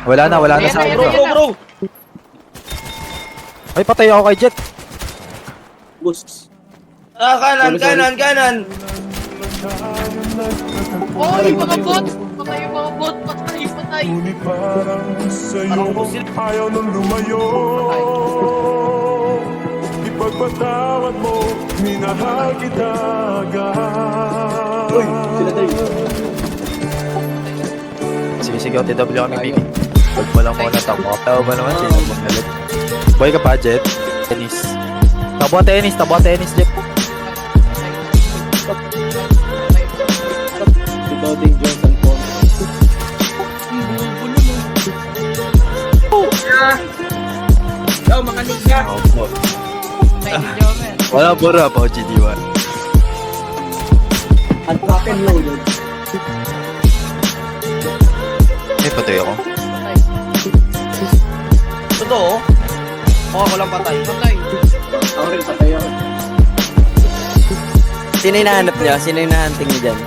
Wala na sa Ayan bro. na. Bro. Ay, patay ako kay Jet. Boost. Kanan. Oh, yung mga bot! Patay yung mga bot! Patay! Ngunit parang sa'yo ayaw nang lumayo. Ipagpatawad mo, minahal kita agad. Uy, sila tayo. Sige, OTW kami, baby. Huwag mo lang muna takbo. Tawa ba naman, sino magalit? Boy ka pa, Jet. Tennis. Tabo tennis, Jet. Si Doding Johnson po. Ikaw, makanig ka. Wala bura pa, GD1. At fucking loaded. Ay, patay ako. Totoo? Ako lang patay. Ako rin patay ako. Sino yung nahanap niya? Sino yung nahanting niya dyan?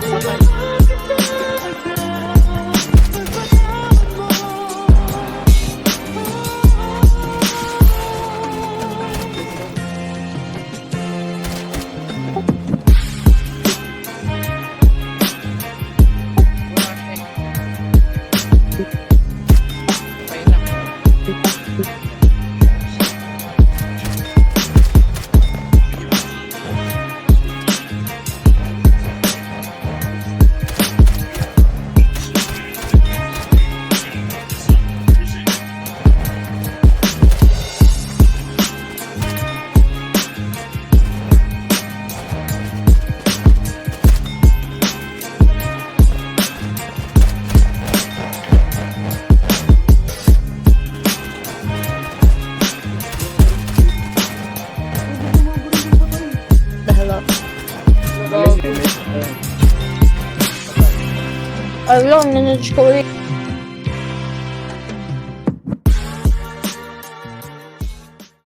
Ayun, nanatch ko ulit.